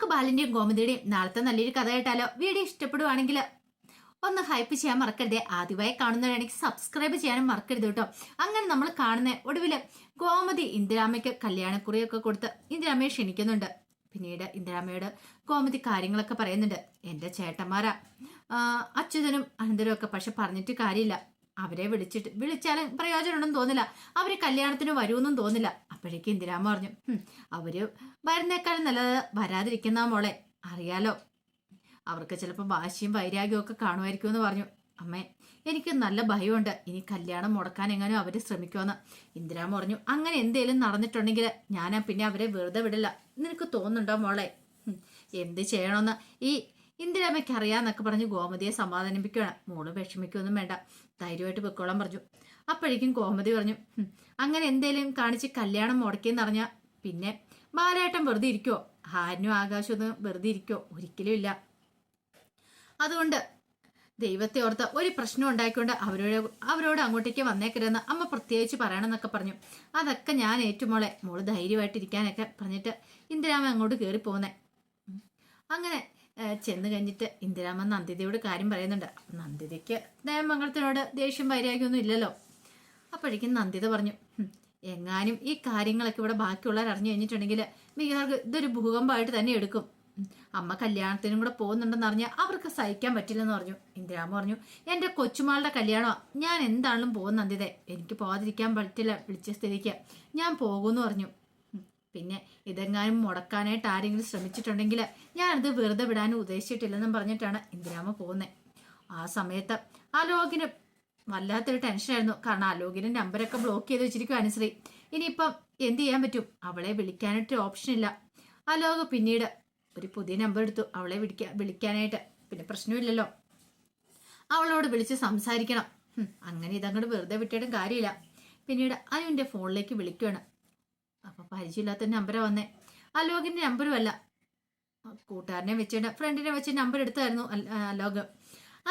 നമുക്ക് ബാലിന്റെയും ഗോമതിയുടെയും നാളത്തെ നല്ലൊരു കഥ കേട്ടാലോ? വീഡിയോ ഇഷ്ടപ്പെടുവാണെങ്കിൽ ഒന്ന് ഹൈപ്പ് ചെയ്യാൻ മറക്കരുതേ. ആദ്യമായി കാണുന്നവരാണെങ്കിൽ സബ്സ്ക്രൈബ് ചെയ്യാനും മറക്കരുത് കേട്ടോ. അങ്ങനെ നമ്മൾ കാണുന്ന ഒടുവില് ഗോമതി ഇന്ദിരാമയ്ക്ക് കല്യാണക്കുറിയൊക്കെ കൊടുത്ത് ഇന്ദിരാമയെ ക്ഷണിക്കുന്നുണ്ട്. പിന്നീട് ഇന്ദിരാമയോട് ഗോമതി കാര്യങ്ങളൊക്കെ പറയുന്നുണ്ട്. എൻ്റെ ചേട്ടന്മാരാ അച്യുതനും അനന്തരും ഒക്കെ, പക്ഷെ പറഞ്ഞിട്ട് കാര്യമില്ല. അവരെ വിളിച്ചാലും പ്രയോജനമുണ്ടെന്ന് തോന്നില്ല. അവര് കല്യാണത്തിന് വരുമെന്നും തോന്നില്ല. അപ്പോഴേക്കും ഇന്ദിരാമ പറഞ്ഞു, അവര് വരുന്നേക്കാളും നല്ലത് വരാതിരിക്കുന്ന മോളെ, അറിയാലോ അവർക്ക് ചിലപ്പോൾ വാശിയും വൈരാഗ്യവും ഒക്കെ കാണുമായിരിക്കും എന്ന് പറഞ്ഞു. അമ്മേ, എനിക്ക് നല്ല ഭയമുണ്ട് ഇനി കല്യാണം മുടക്കാൻ എങ്ങനെയോ അവര് ശ്രമിക്കുമെന്ന്. ഇന്ദിരാമ പറഞ്ഞു, അങ്ങനെ എന്തേലും നടന്നിട്ടുണ്ടെങ്കിൽ ഞാൻ പിന്നെ അവരെ വെറുതെ വിടില്ല. നിനക്ക് തോന്നുന്നുണ്ടോ മോളെ? എന്ത് ചെയ്യണമെന്ന് ഈ ഇന്ദിരാമയ്ക്ക് അറിയാന്നൊക്കെ പറഞ്ഞ് ഗോമതിയെ സമാധാനിപ്പിക്കുകയാണ്. മോള് വിഷമിക്കൊന്നും വേണ്ട, ധൈര്യമായിട്ട് പൊക്കോളാൻ പറഞ്ഞു. അപ്പോഴേക്കും ഗോമതി പറഞ്ഞു, അങ്ങനെ എന്തേലും കാണിച്ച് കല്യാണം മുടക്കിയെന്നറിഞ്ഞാൽ പിന്നെ ബാലേട്ടൻ വെറുതെ ഇരിക്കുവോ? ഹാരനും ആകാശമൊന്നും വെറുതെ ഇരിക്കുവോ? ഒരിക്കലും ഇല്ല. അതുകൊണ്ട് ദൈവത്തെ ഓർത്ത് ഒരു പ്രശ്നം ഉണ്ടായിക്കൊണ്ട് അവരോട് അങ്ങോട്ടേക്ക് വന്നേക്കരുതെന്ന് അമ്മ പ്രത്യേകിച്ച് പറയണമെന്നൊക്കെ പറഞ്ഞു. അതൊക്കെ ഞാൻ ഏറ്റുമോളെ, മോള് ധൈര്യമായിട്ടിരിക്കാനൊക്കെ പറഞ്ഞിട്ട് ഇന്ദിരാമ അങ്ങോട്ട് കയറി പോകുന്നേ. അങ്ങനെ ചെന്ന് കഴിഞ്ഞിട്ട് ഇന്ദിരാമ നന്ദിതയോട് കാര്യം പറയുന്നുണ്ട്. നന്ദിതയ്ക്ക് ദേവമംഗലത്തിനോട് ദേഷ്യം വൈരാഗ്യമൊന്നും ഇല്ലല്ലോ. അപ്പോഴേക്കും നന്ദിത പറഞ്ഞു, എങ്ങാനും ഈ കാര്യങ്ങളൊക്കെ ഇവിടെ ബാക്കിയുള്ളവർ അറിഞ്ഞു കഴിഞ്ഞിട്ടുണ്ടെങ്കിൽ മികർക്ക് ഇതൊരു ഭൂകമ്പമായിട്ട് തന്നെ എടുക്കും. അമ്മ കല്യാണത്തിനും കൂടെ പോകുന്നുണ്ടെന്ന് അറിഞ്ഞാൽ അവർക്ക് സഹിക്കാൻ പറ്റില്ലെന്ന് പറഞ്ഞു. ഇന്ദിരാമ പറഞ്ഞു, എൻ്റെ കൊച്ചുമാളുടെ കല്യാണമാണ്, ഞാൻ എന്താണെങ്കിലും പോകുന്ന നന്ദിതേ, എനിക്ക് പോകാതിരിക്കാൻ പറ്റില്ല, വിളിച്ച സ്ഥിതിക്ക് ഞാൻ പോകുമെന്ന് പറഞ്ഞു. പിന്നെ ഇതെങ്ങാനും മുടക്കാനായിട്ട് ആരെങ്കിലും ശ്രമിച്ചിട്ടുണ്ടെങ്കിൽ ഞാനത് വെറുതെ വിടാനും ഉദ്ദേശിച്ചിട്ടില്ലെന്നും പറഞ്ഞിട്ടാണ് ഇന്ദിരാമ പോകുന്നത്. ആ സമയത്ത് അലോകിന് വല്ലാത്തൊരു ടെൻഷനായിരുന്നു. കാരണം അലോകിന്റെ നമ്പരൊക്കെ ബ്ലോക്ക് ചെയ്ത് വെച്ചിരിക്കും അനുശ്രീ. ഇനിയിപ്പം എന്ത് ചെയ്യാൻ പറ്റും? അവളെ വിളിക്കാനായിട്ട് ഓപ്ഷൻ ഇല്ല. അലോക് പിന്നീട് ഒരു പുതിയ നമ്പർ എടുത്തു അവളെ വിളിക്കാനായിട്ട്. പിന്നെ പ്രശ്നമില്ലല്ലോ, അവളോട് വിളിച്ച് സംസാരിക്കണം. അങ്ങനെ ഇതങ്ങോട്ട് വെറുതെ വിട്ടിട്ടും കാര്യമില്ല. പിന്നീട് അനുവിന്റെ ഫോണിലേക്ക് വിളിക്കുകയാണ്. അപ്പൊ പരിചയമില്ലാത്ത നമ്പരാ വന്നേ. അലോകിന്റെ നമ്പരും അല്ല, കൂട്ടുകാരനെ വെച്ചിട്ട് ഫ്രണ്ടിനെ വെച്ച് നമ്പർ എടുത്തായിരുന്നു അലോക്.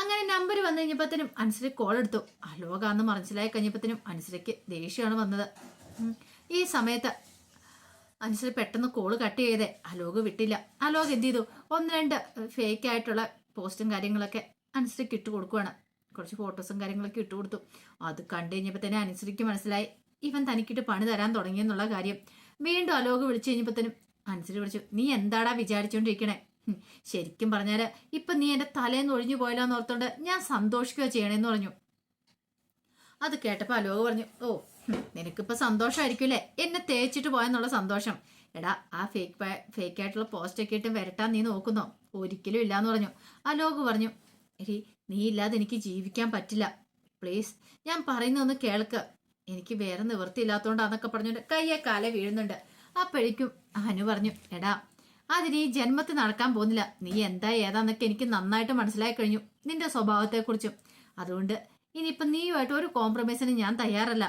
അങ്ങനെ നമ്പർ വന്നു കഴിഞ്ഞപ്പോഴത്തേനും അനുശ്രീ കോൾ എടുത്തു. അലോകാന്ന് മനസ്സിലായി കഴിഞ്ഞപ്പോഴത്തേനും അനുശ്രീക്ക് ദേഷ്യമാണ് വന്നത്. ഈ സമയത്ത് അനുശ്രീ പെട്ടെന്ന് കോള് കട്ട് ചെയ്തേ. അലോക് വിട്ടില്ല. അലോക് എന്ത് ചെയ്തു, ഒന്ന് രണ്ട് ഫേക്ക് ആയിട്ടുള്ള പോസ്റ്റും കാര്യങ്ങളൊക്കെ അനുശ്രീക്ക് ഇട്ട് കൊടുക്കുവാണ്. കുറച്ച് ഫോട്ടോസും കാര്യങ്ങളൊക്കെ ഇട്ട് കൊടുത്തു. അത് കണ്ടു കഴിഞ്ഞപ്പോൾ തന്നെ അനുശ്രീക്ക് മനസ്സിലായി ഇവൻ തനിക്കിട്ട് പണി തരാൻ തുടങ്ങിയെന്നുള്ള കാര്യം. വീണ്ടും അലോക് വിളിച്ചു കഴിഞ്ഞപ്പോഴത്തേനും അനുശ്രീ വിളിച്ചു, നീ എന്താടാ വിചാരിച്ചോണ്ടിരിക്കണേ? ശരിക്കും പറഞ്ഞാല് ഇപ്പൊ നീ എന്റെ തലേന്ന് ഒഴിഞ്ഞു പോയല്ലോന്ന് ഓർത്തോണ്ട് ഞാൻ സന്തോഷിക്കുക ചെയ്യണേന്ന് പറഞ്ഞു. അത് കേട്ടപ്പോ അലോക് പറഞ്ഞു, ഓ നിനക്കിപ്പോ സന്തോഷമായിരിക്കുമല്ലേ എന്നെ തേച്ചിട്ട് പോയെന്നുള്ള സന്തോഷം. എടാ, ആ ഫേക്ക് ആയിട്ടുള്ള പോസ്റ്റ് ഒക്കെ ഇട്ട് വരട്ടാൻ നീ നോക്കുന്നോ? ഒരിക്കലും ഇല്ലാന്ന് പറഞ്ഞു. അലോക് പറഞ്ഞു, എടി നീ ഇല്ലാതെ എനിക്ക് ജീവിക്കാൻ പറ്റില്ല, പ്ലീസ് ഞാൻ പറയുന്നൊന്ന് കേൾക്ക്, എനിക്ക് വേറെ നിവൃത്തിയില്ലാത്തോണ്ടാന്നൊക്കെ പറഞ്ഞോണ്ട് കയ്യെ കാലെ വീഴുന്നുണ്ട്. അപ്പോഴേക്കും അനു പറഞ്ഞു, എടാ അതിന് ഈ ജന്മത്തിൽ നടക്കാൻ പോകുന്നില്ല. നീ എന്താ ഏതാന്നൊക്കെ എനിക്ക് നന്നായിട്ട് മനസ്സിലായി കഴിഞ്ഞു, നിന്റെ സ്വഭാവത്തെക്കുറിച്ചും. അതുകൊണ്ട് ഇനിയിപ്പം നീയുമായിട്ട് ഒരു കോംപ്രമൈസിന് ഞാൻ തയ്യാറല്ല.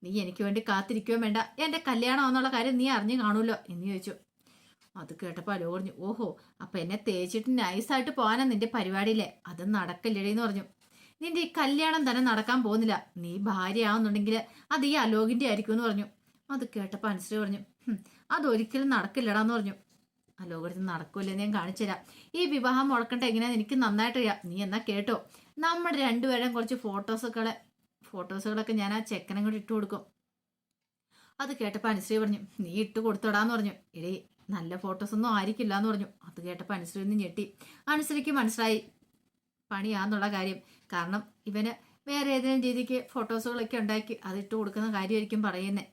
നീ എനിക്ക് വേണ്ടി കാത്തിരിക്കുകയോ വേണ്ട, എന്റെ കല്യാണം എന്നുള്ള കാര്യം നീ അറിഞ്ഞു കാണൂല്ലോ എന്ന് ചോദിച്ചു. അത് കേട്ടപ്പോൾ അലോ പറഞ്ഞു, ഓഹോ അപ്പൊ എന്നെ തേച്ചിട്ട് നൈസായിട്ട് പോകാനാ നിന്റെ പരിപാടിയില്ലേ? അത് നടക്കില്ലടേന്ന് പറഞ്ഞു. നിന്റെ ഈ കല്യാണം തന്നെ നടക്കാൻ പോകുന്നില്ല. നീ ഭാര്യയാവുന്നുണ്ടെങ്കിൽ അത് ഈ അലോകിന്റെ ആയിരിക്കും എന്ന് പറഞ്ഞു. അത് കേട്ടപ്പോൾ അനുശ്രീ പറഞ്ഞു, അതൊരിക്കലും നടക്കില്ലടാന്ന് പറഞ്ഞു. അലോകടുത്ത് നടക്കൂല്ലേ, ഞാൻ കാണിച്ചു തരാം. ഈ വിവാഹം മുടക്കണ്ട എങ്ങനെയാന്ന് എനിക്ക് നന്നായിട്ട് അറിയാം. നീ എന്നാ കേട്ടോ, നമ്മുടെ രണ്ടുപേരും കുറച്ച് ഫോട്ടോസുകളൊക്കെ ഞാൻ ആ ചെക്കനെ കൂടി ഇട്ട് കൊടുക്കും. അത് കേട്ടപ്പോൾ അനുശ്രീ പറഞ്ഞു, നീ ഇട്ട് കൊടുത്തോടാന്ന് പറഞ്ഞു. എടേ നല്ല ഫോട്ടോസ് ഒന്നും ആയിരിക്കില്ല എന്ന് പറഞ്ഞു. അത് കേട്ടപ്പോൾ അനുശ്രീ ഒന്ന് ഞെട്ടി. അനുശ്രീക്ക് മനസ്സിലായി പണിയാന്നുള്ള കാര്യം. കാരണം ഇവന് വേറെ ഏതെങ്കിലും രീതിക്ക് ഫോട്ടോസുകളൊക്കെ ഉണ്ടാക്കി അത് ഇട്ട് കൊടുക്കുന്ന കാര്യമായിരിക്കും പറയുന്നേ.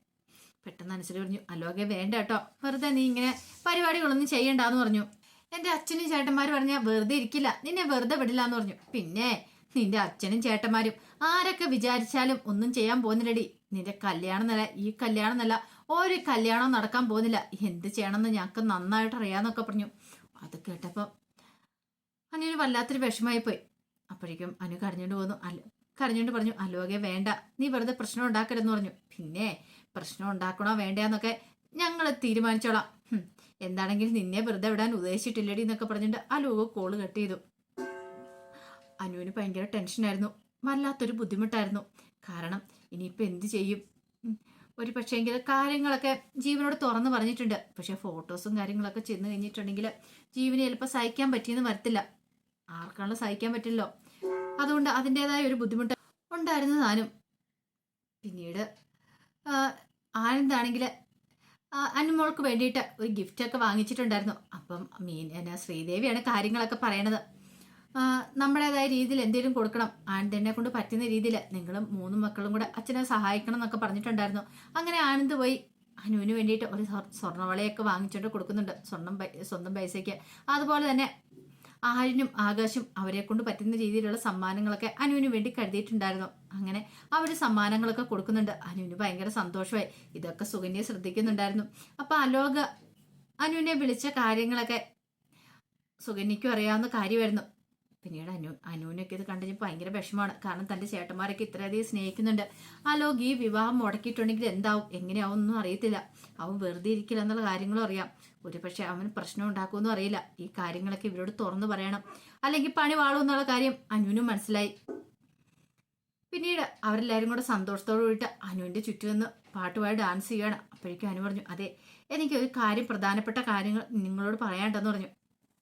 പെട്ടെന്ന് അനുശ്രീ പറഞ്ഞു, അലോകെ വേണ്ട കേട്ടോ, വെറുതെ നീ ഇങ്ങനെ പരിപാടികളൊന്നും ചെയ്യണ്ടെന്ന് പറഞ്ഞു. എൻ്റെ അച്ഛനും ചേട്ടന്മാരും പറഞ്ഞാൽ വെറുതെ ഇരിക്കില്ല, നിന്നെ വെറുതെ വിടില്ല എന്ന് പറഞ്ഞു. പിന്നെ നിന്റെ അച്ഛനും ചേട്ടന്മാരും ആരൊക്കെ വിചാരിച്ചാലും ഒന്നും ചെയ്യാൻ പോകുന്നില്ലടി. നിന്റെ കല്യാണം എന്നല്ല, ഈ കല്യാണം എന്നല്ല, ഒരു കല്യാണം നടക്കാൻ പോകുന്നില്ല. എന്ത് ചെയ്യണമെന്ന് ഞങ്ങൾക്ക് നന്നായിട്ട് അറിയാന്നൊക്കെ പറഞ്ഞു. അത് കേട്ടപ്പോൾ അനുവിന് വല്ലാത്തൊരു വിഷമായി പോയി. അപ്പോഴേക്കും അനു കരഞ്ഞോണ്ട് പറഞ്ഞു, അലോകെ വേണ്ട, നീ വെറുതെ പ്രശ്നം ഉണ്ടാക്കരുതെന്ന് പറഞ്ഞു. പിന്നെ പ്രശ്നം ഉണ്ടാക്കണോ വേണ്ടയെന്നൊക്കെ ഞങ്ങൾ തീരുമാനിച്ചോളാം. എന്താണെങ്കിലും നിന്നെ വെറുതെ വിടാൻ ഉദ്ദേശിച്ചിട്ടില്ലടി എന്നൊക്കെ പറഞ്ഞിട്ട് അലോക് കോള് കട്ട് ചെയ്തു. അനുവിന് ഭയങ്കര ടെൻഷനായിരുന്നു, വല്ലാത്തൊരു ബുദ്ധിമുട്ടായിരുന്നു. കാരണം ഇനിയിപ്പോൾ എന്ത് ചെയ്യും? ഒരു പക്ഷേങ്കിൽ കാര്യങ്ങളൊക്കെ ജീവനോട് തുറന്നു പറഞ്ഞിട്ടുണ്ട്. പക്ഷെ ഫോട്ടോസും കാര്യങ്ങളൊക്കെ ചെന്ന് കഴിഞ്ഞിട്ടുണ്ടെങ്കിൽ ജീവന് ചിലപ്പോൾ സഹിക്കാൻ പറ്റിയെന്ന് വരത്തില്ല. ആർക്കാണല്ലോ സഹിക്കാൻ പറ്റില്ലല്ലോ. അതുകൊണ്ട് അതിൻ്റെതായ ഒരു ബുദ്ധിമുട്ട് ഉണ്ടായിരുന്നു താനും. പിന്നീട് ആനന്ദാണെങ്കിൽ അനുമോൾക്ക് വേണ്ടിയിട്ട് ഒരു ഗിഫ്റ്റൊക്കെ വാങ്ങിച്ചിട്ടുണ്ടായിരുന്നു. അപ്പം ശ്രീദേവിയാണ് കാര്യങ്ങളൊക്കെ പറയണത്. നമ്മുടേതായ രീതിയിൽ എന്തെങ്കിലും കൊടുക്കണം, ആനന്ദിനെ കൊണ്ട് പറ്റുന്ന രീതിയിൽ നിങ്ങളും 3 മക്കളും കൂടെ അച്ഛനെ സഹായിക്കണം എന്നൊക്കെ പറഞ്ഞിട്ടുണ്ടായിരുന്നു. അങ്ങനെ ആനന്ദ് പോയി അനുവിന് വേണ്ടിയിട്ട് ഒരു സ്വർണ്ണവളയൊക്കെ വാങ്ങിച്ചിട്ട് കൊടുക്കുന്നുണ്ട്, സ്വന്തം പൈസയ്ക്ക്. അതുപോലെ തന്നെ ആര്യനും ആകാശും അവരെ കൊണ്ട് പറ്റുന്ന രീതിയിലുള്ള സമ്മാനങ്ങളൊക്കെ അനുവിന് വേണ്ടി കരുതിയിട്ടുണ്ടായിരുന്നു. അങ്ങനെ അവർ സമ്മാനങ്ങളൊക്കെ കൊടുക്കുന്നുണ്ട്. അനുവിന് ഭയങ്കര സന്തോഷമായി. ഇതൊക്കെ സുകന്യെ ശ്രദ്ധിക്കുന്നുണ്ടായിരുന്നു. അപ്പൊ അലോക് അനുവിനെ വിളിച്ച കാര്യങ്ങളൊക്കെ സുകന്യയ്ക്കും അറിയാവുന്ന കാര്യമായിരുന്നു. പിന്നീട് അനുവിനൊക്കെ ഇത് കണ്ടുകഴിഞ്ഞപ്പോൾ ഭയങ്കര വിഷമമാണ്. കാരണം തൻ്റെ ചേട്ടന്മാരൊക്കെ ഇത്രയധികം സ്നേഹിക്കുന്നുണ്ട്. അലോക് ഈ വിവാഹം മുടക്കിയിട്ടുണ്ടെങ്കിൽ എന്താവും, എങ്ങനെയാവും ഒന്നും അറിയത്തില്ല. അവൻ വെറുതെ ഇരിക്കില്ല എന്നുള്ള കാര്യങ്ങളും അറിയാം. ഒരു പക്ഷെ അവൻ പ്രശ്നം ഉണ്ടാക്കുമെന്നും അറിയില്ല. ഈ കാര്യങ്ങളൊക്കെ ഇവരോട് തുറന്നു പറയണം, അല്ലെങ്കിൽ പണി വാളും എന്നുള്ള കാര്യം അനുവിനും മനസ്സിലായി. പിന്നീട് അവരെല്ലാവരും കൂടെ സന്തോഷത്തോടു കൂടിയിട്ട് അനുവിൻ്റെ ചുറ്റും നിന്ന് പാട്ടുപാടി ഡാൻസ് ചെയ്യുകയാണ്. അപ്പോഴേക്കും അനു പറഞ്ഞു, അതെ എനിക്കൊരു പ്രധാനപ്പെട്ട കാര്യങ്ങൾ നിങ്ങളോട് പറയാണ്ടെന്ന് പറഞ്ഞു.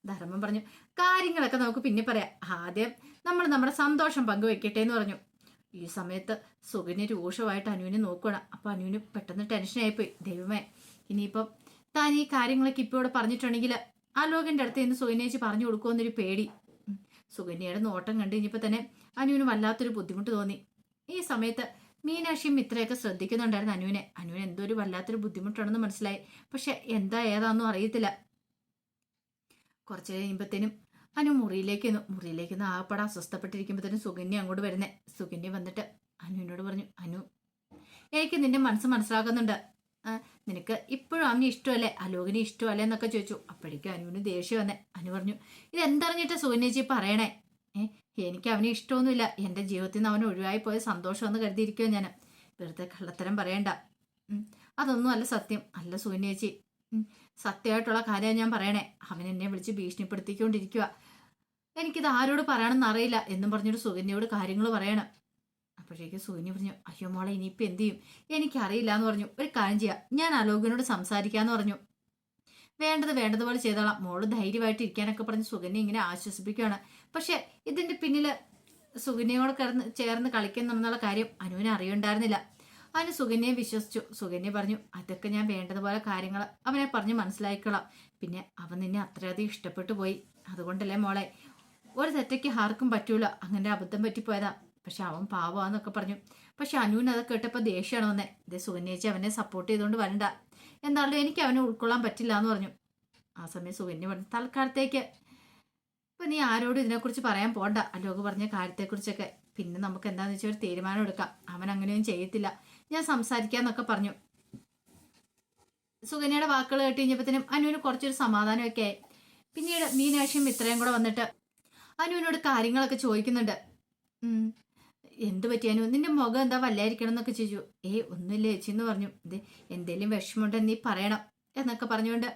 ധർമ്മം പറഞ്ഞു, കാര്യങ്ങളൊക്കെ നമുക്ക് പിന്നെ പറയാം, ആദ്യം നമ്മൾ നമ്മുടെ സന്തോഷം പങ്കുവെക്കട്ടെ എന്ന് പറഞ്ഞു. ഈ സമയത്ത് സുകന്യ രൂക്ഷമായിട്ട് അനുവിനെ നോക്കുകയാണ്. അപ്പൊ അനുവിന് പെട്ടെന്ന് ടെൻഷനായിപ്പോയി. ദൈവമേ, ഇനിയിപ്പം താൻ ഈ കാര്യങ്ങളൊക്കെ ഇപ്പോൾ ഇവിടെ പറഞ്ഞിട്ടുണ്ടെങ്കിൽ ആലോകിന്റെ അടുത്ത് നിന്ന് സുകന്യേച്ചി പറഞ്ഞു കൊടുക്കുമെന്നൊരു പേടി. സുകന്യയുടെ നോട്ടം കണ്ടു കഴിഞ്ഞപ്പോൾ തന്നെ അനുവിന് വല്ലാത്തൊരു ബുദ്ധിമുട്ട് തോന്നി. ഈ സമയത്ത് മീനാക്ഷിയും ഇത്രയൊക്കെ ശ്രദ്ധിക്കുന്നുണ്ടായിരുന്നു അനുവിന് എന്തോ ഒരു വല്ലാത്തൊരു ബുദ്ധിമുട്ടാണെന്ന് മനസ്സിലായി. പക്ഷെ എന്താ ഏതാണെന്നും അറിയത്തില്ല. കുറച്ച് കഴിയുമ്പോഴത്തേനും അനു മുറിയിലേക്ക് ആകപ്പെടാൻ അസ്വസ്ഥപ്പെട്ടിരിക്കുമ്പോഴത്തേനും സുകന്യ അങ്ങോട്ട് വരുന്നേ. സുകന്യ വന്നിട്ട് അനുവിനോട് പറഞ്ഞു, അനു എനിക്ക് നിന്റെ മനസ്സ് മനസ്സിലാക്കുന്നുണ്ട്. നിനക്ക് ഇപ്പോഴും അവന് ഇഷ്ടമല്ലേ, അലോകിനെ ഇഷ്ടമല്ലേ എന്നൊക്കെ ചോദിച്ചു. അപ്പോഴേക്കും അനുവിന് ദേഷ്യം വന്നേ. അനു പറഞ്ഞു, ഇതെന്തറിഞ്ഞിട്ട് സുകന്യച്ചി പറയണേ? എനിക്ക് അവനെ ഇഷ്ടമൊന്നുമില്ല. എൻ്റെ ജീവിതത്തിൽ നിന്ന് അവന് ഒഴിവായി പോയ സന്തോഷമെന്ന് കരുതിയിരിക്കുമോ ഞാൻ? വെറുതെ കള്ളത്തരം പറയണ്ട. അതൊന്നും അല്ല സത്യം. അല്ല സുകന്യേച്ചി, സത്യമായിട്ടുള്ള കാര്യം ഞാൻ പറയണേ. അവൻ എന്നെ വിളിച്ച് ഭീഷണിപ്പെടുത്തിക്കൊണ്ടിരിക്കുക. എനിക്കിത് ആരോട് പറയണമെന്ന് അറിയില്ല എന്നും പറഞ്ഞിട്ട് സുകന്യയോട് കാര്യങ്ങൾ പറയണം. അപ്പോഴേക്കും സുകന്യ പറഞ്ഞു, അയ്യോ മോളെ ഇനിയിപ്പോൾ എന്ത് ചെയ്യും, എനിക്കറിയില്ല എന്ന് പറഞ്ഞു. ഒരു കാര്യം ചെയ്യാം, ഞാൻ അലോകിനോട് സംസാരിക്കാന്ന് പറഞ്ഞു. വേണ്ടതുപോലെ ചെയ്തോളാം, മോള് ധൈര്യമായിട്ട് ഇരിക്കാനൊക്കെ പറഞ്ഞ് സുകന്യ ഇങ്ങനെ ആശ്വസിപ്പിക്കുകയാണ്. പക്ഷെ ഇതിന്റെ പിന്നില് സുകന്യയോട് ചേർന്ന് കളിക്കുന്നുള്ള കാര്യം അനുവിന് അറിയുണ്ടായിരുന്നില്ല. അവന് സുകന്യയെ വിശ്വസിച്ചു. സുകന്യ പറഞ്ഞു, അതൊക്കെ ഞാൻ വേണ്ടതുപോലെ കാര്യങ്ങൾ അവനെ പറഞ്ഞ് മനസ്സിലാക്കിക്കോളാം. പിന്നെ അവൻ നിന്നെ അത്രയധികം ഇഷ്ടപ്പെട്ടു പോയി, അതുകൊണ്ടല്ലേ മോളെ. ഒരു തെറ്റയ്ക്ക് ആർക്കും പറ്റൂല, അങ്ങനെ അബദ്ധം പറ്റിപ്പോയതാ. പക്ഷെ അവൻ പാവാന്നൊക്കെ പറഞ്ഞു. പക്ഷെ അനുവിന് അതൊക്കെ കേട്ടപ്പോൾ ദേഷ്യമാണ് വന്നേ. ഇതേ സുകന്യേച്ചി അവനെ സപ്പോർട്ട് ചെയ്തുകൊണ്ട് വരണ്ട, എന്നാലും എനിക്ക് അവനെ ഉൾക്കൊള്ളാൻ പറ്റില്ല എന്ന് പറഞ്ഞു. ആ സമയം സുകന്യ പറഞ്ഞു, തൽക്കാലത്തേക്ക് ഇപ്പൊ നീ ആരോടും ഇതിനെക്കുറിച്ച് പറയാൻ പോണ്ട, അലോക് പറഞ്ഞ കാര്യത്തെക്കുറിച്ചൊക്കെ. പിന്നെ നമുക്ക് എന്താന്ന് വെച്ചാൽ ഒരു തീരുമാനം എടുക്കാം. അവൻ അങ്ങനെയൊന്നും ചെയ്യത്തില്ല, ഞാൻ സംസാരിക്കാന്നൊക്കെ പറഞ്ഞു. സുകന്യയുടെ വാക്കുകൾ കേട്ട് കഴിഞ്ഞപ്പോഴത്തേനും അനുവിന് കുറച്ചൊരു സമാധാനമൊക്കെ ആയി. പിന്നീട് മീനാക്ഷിയും ഇത്രയും കൂടെ വന്നിട്ട് അനുവിനോട് കാര്യങ്ങളൊക്കെ ചോദിക്കുന്നുണ്ട്. എന്ത് പറ്റിയാനു, നിന്റെ മുഖം എന്താ വല്ലായിരിക്കണം എന്നൊക്കെ ചോദിച്ചു. ഒന്നുമില്ല ചേച്ചി എന്ന് പറഞ്ഞു. ഇത് എന്തേലും വിഷമമുണ്ടെന്ന് നീ പറയണം എന്നൊക്കെ പറഞ്ഞുകൊണ്ട്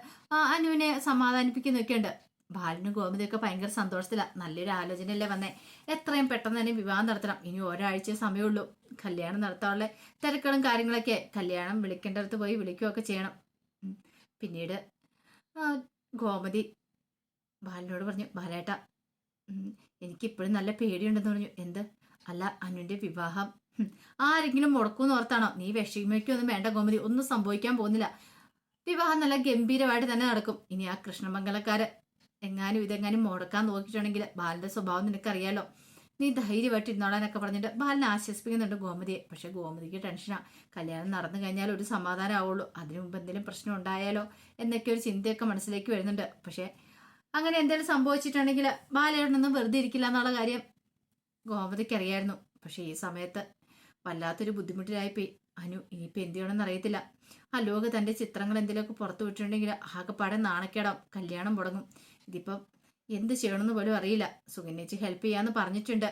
അനുവിനെ സമാധാനിപ്പിക്കുന്നൊക്കെ ഉണ്ട്. ബാലനും ഗോമതിയൊക്കെ ഭയങ്കര സന്തോഷത്തിലാണ്. നല്ലൊരു ആലോചനയല്ലേ വന്നേ, എത്രയും പെട്ടെന്ന് തന്നെ വിവാഹം നടത്തണം. ഇനി ഒരാഴ്ച സമയമുള്ളൂ കല്യാണം നടത്താനുള്ള തിരക്കുകളും കാര്യങ്ങളൊക്കെ. കല്യാണം വിളിക്കേണ്ടടുത്ത് പോയി വിളിക്കുകയൊക്കെ ചെയ്യണം. പിന്നീട് ഗോമതി ബാലനോട് പറഞ്ഞു, ബാലേട്ട എനിക്കിപ്പോഴും നല്ല പേടിയുണ്ടെന്ന് പറഞ്ഞു. എന്ത്? അല്ല, അനുവിന്റെ വിവാഹം ആരെങ്കിലും മുടക്കൂന്ന് ഓർത്താണോ? നീ വിഷമിക്കൊന്നും വേണ്ട ഗോമതി, ഒന്നും സംഭവിക്കാൻ പോകുന്നില്ല. വിവാഹം നല്ല ഗംഭീരമായിട്ട് തന്നെ നടക്കും. ഇനി ആ കൃഷ്ണമംഗലക്കാര് ഇതെങ്ങാനും മുടക്കാൻ നോക്കിയിട്ടുണ്ടെങ്കിൽ ബാലന്റെ സ്വഭാവം നിനക്കറിയാലോ, നീ ധൈര്യമായിട്ട് ഇരുന്നോളാനൊക്കെ പറഞ്ഞിട്ട് ബാലനെ ആശ്വസിപ്പിക്കുന്നുണ്ട് ഗോമതിയെ. പക്ഷെ ഗോമതിക്ക് ടെൻഷനാ. കല്യാണം നടന്നു കഴിഞ്ഞാൽ ഒരു സമാധാനം ആവുള്ളൂ, അതിനു മുമ്പ് എന്തെങ്കിലും പ്രശ്നം ഉണ്ടായാലോ എന്നൊക്കെ ഒരു ചിന്തയൊക്കെ മനസ്സിലേക്ക് വരുന്നുണ്ട്. പക്ഷെ അങ്ങനെ എന്തെങ്കിലും സംഭവിച്ചിട്ടുണ്ടെങ്കിൽ ബാലേട്ടനൊന്നും വെറുതെ ഇരിക്കില്ല എന്നുള്ള കാര്യം ഗോമതിക്ക് അറിയായിരുന്നു. പക്ഷെ ഈ സമയത്ത് വല്ലാത്തൊരു ബുദ്ധിമുട്ടിലായിപ്പോയി അനു. ഇനിയിപ്പോൾ എന്ത് ചെയ്യണമെന്ന് അറിയത്തില്ല. അലോക് തൻ്റെ ചിത്രങ്ങൾ എന്തെങ്കിലുമൊക്കെ പുറത്തു വിട്ടിട്ടുണ്ടെങ്കിൽ ആകെപ്പാടെ നാണക്കേടാവും, കല്യാണം മുടങ്ങും. ഇതിപ്പം എന്ത് ചെയ്യണമെന്ന് പോലും അറിയില്ല. സുകന്യേച്ചി ഹെൽപ്പ് ചെയ്യാന്ന് പറഞ്ഞിട്ടുണ്ട്.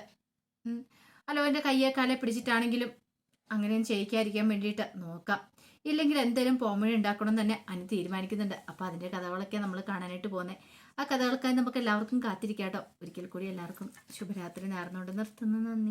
അലോകൻ്റെ കയ്യെ കാലെ പിടിച്ചിട്ടാണെങ്കിലും അങ്ങനെയും ചെയ്യിക്കാതിരിക്കാൻ വേണ്ടിയിട്ട് നോക്കാം. ഇല്ലെങ്കിൽ എന്തെങ്കിലും പോംവഴി ഉണ്ടാക്കണം എന്ന് തന്നെ അനു തീരുമാനിക്കുന്നുണ്ട്. അപ്പം അതിൻ്റെ കഥകളൊക്കെ നമ്മൾ കാണാനായിട്ട് പോകുന്നത്. ആ കഥകൾക്കായി നമുക്ക് എല്ലാവർക്കും കാത്തിരിക്കാം കേട്ടോ. ഒരിക്കൽ കൂടി എല്ലാവർക്കും ശുഭരാത്രി നേർന്നുകൊണ്ട് നിർത്തുന്നു. നന്ദി.